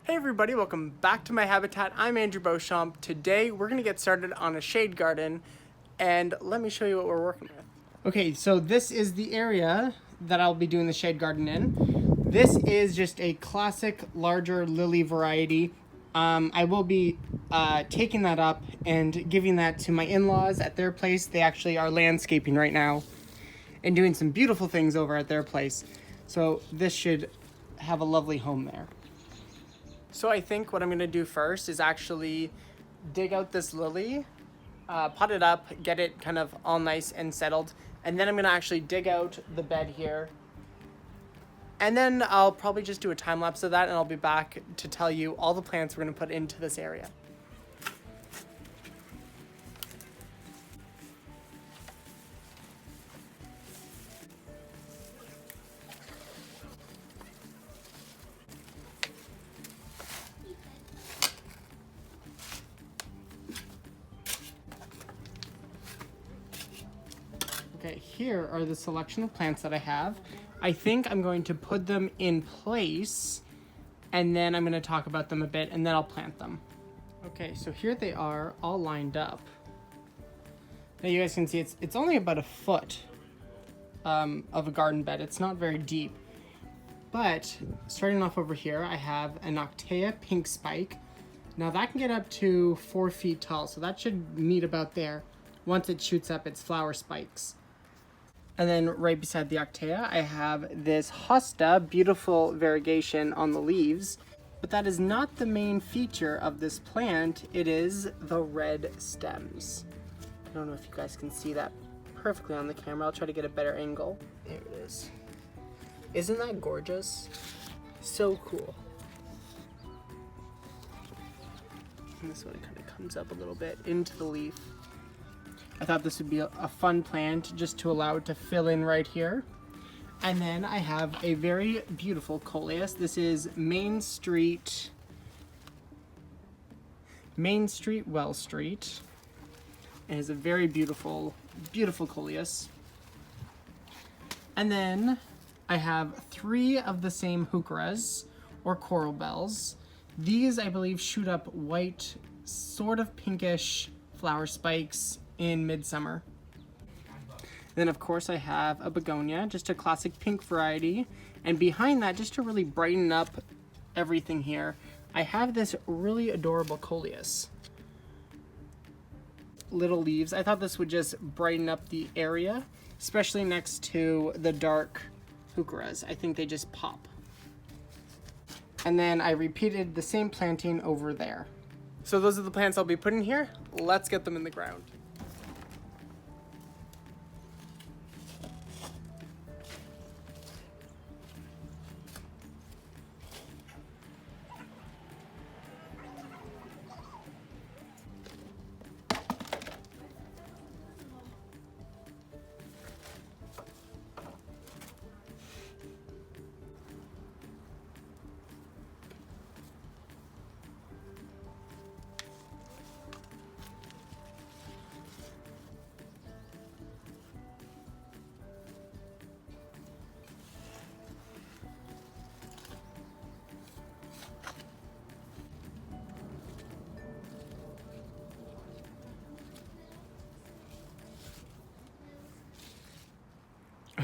Hey everybody, welcome back to my habitat. I'm Andrew Beauchamp. Today we're going to get started on a shade garden, and let me show you what we're working with. Okay, so this is the area that I'll be doing the shade garden in. This is just a classic larger lily variety. I will be taking that up and giving that to my in-laws at their place. They actually are landscaping right now and doing some beautiful things over at their place. So this should have a lovely home there. So I think what I'm gonna do first is actually dig out this lily, pot it up, get it kind of all nice and settled, and then I'm gonna actually dig out the bed here. And then I'll probably just do a time lapse of that, and I'll be back to tell you all the plants we're gonna put into this area. Okay, here are the selection of plants that I have. I think I'm going to put them in place, and then I'm going to talk about them a bit, and then I'll plant them. Okay, so here they are all lined up. Now you guys can see it's only about a foot of a garden bed. It's not very deep. But starting off over here, I have an Octea pink spike. Now that can get up to 4 feet tall, so that should meet about there once it shoots up its flower spikes. And then right beside the Octea, I have this Hosta, beautiful variegation on the leaves. But that is not the main feature of this plant. It is the red stems. I don't know if you guys can see that perfectly on the camera. I'll try to get a better angle. There it is. Isn't that gorgeous? So cool. And this one kind of comes up a little bit into the leaf. I thought this would be a fun plant just to allow it to fill in right here. And then I have a very beautiful Coleus. This is Main Street, Well Street. It is a very beautiful, beautiful Coleus. And then I have 3 of the same heucheras, or coral bells. These, I believe, shoot up white, sort of pinkish flower spikes in midsummer. Then of course I have a Begonia, just a classic pink variety. And behind that, just to really brighten up everything here, I have this really adorable Coleus. Little leaves. I thought this would just brighten up the area, especially next to the dark heucheras. I think they just pop. And then I repeated the same planting over there. So those are the plants I'll be putting here. Let's get them in the ground.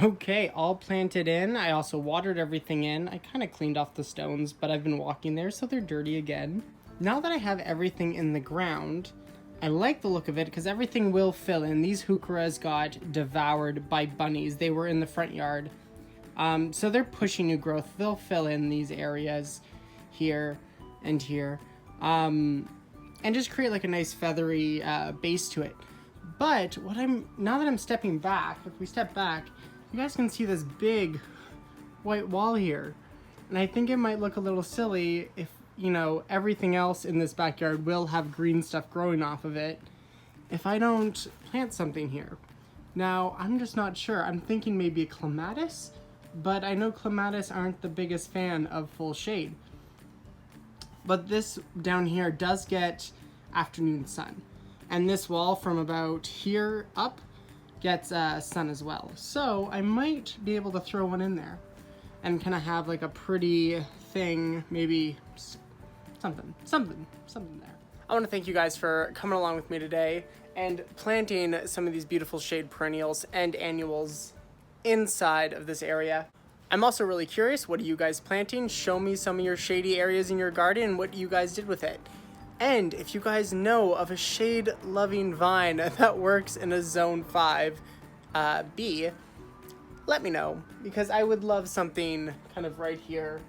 Okay, all planted in. I also watered everything in. I kind of cleaned off the stones, but I've been walking there, so they're dirty again. Now that I have everything in the ground, I like the look of it because everything will fill in. These heucheras got devoured by bunnies. They were in the front yard. So they're pushing new growth. They'll fill in these areas here and here. And just create like a nice feathery base to it. But now that I'm stepping back, if we step back, you guys can see this big white wall here. And I think it might look a little silly if, you know, everything else in this backyard will have green stuff growing off of it if I don't plant something here. Now, I'm just not sure. I'm thinking maybe a clematis, but I know clematis aren't the biggest fan of full shade. But this down here does get afternoon sun. And this wall from about here up gets sun as well. So I might be able to throw one in there and kind of have like a pretty thing, maybe something there. I want to thank you guys for coming along with me today and planting some of these beautiful shade perennials and annuals inside of this area. I'm also really curious, what are you guys planting? Show me some of your shady areas in your garden and what you guys did with it. And if you guys know of a shade-loving vine that works in a Zone 5 B, let me know, because I would love something kind of right here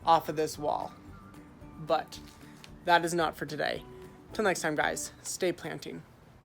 off of this wall. But that is not for today. Till next time, guys, stay planting.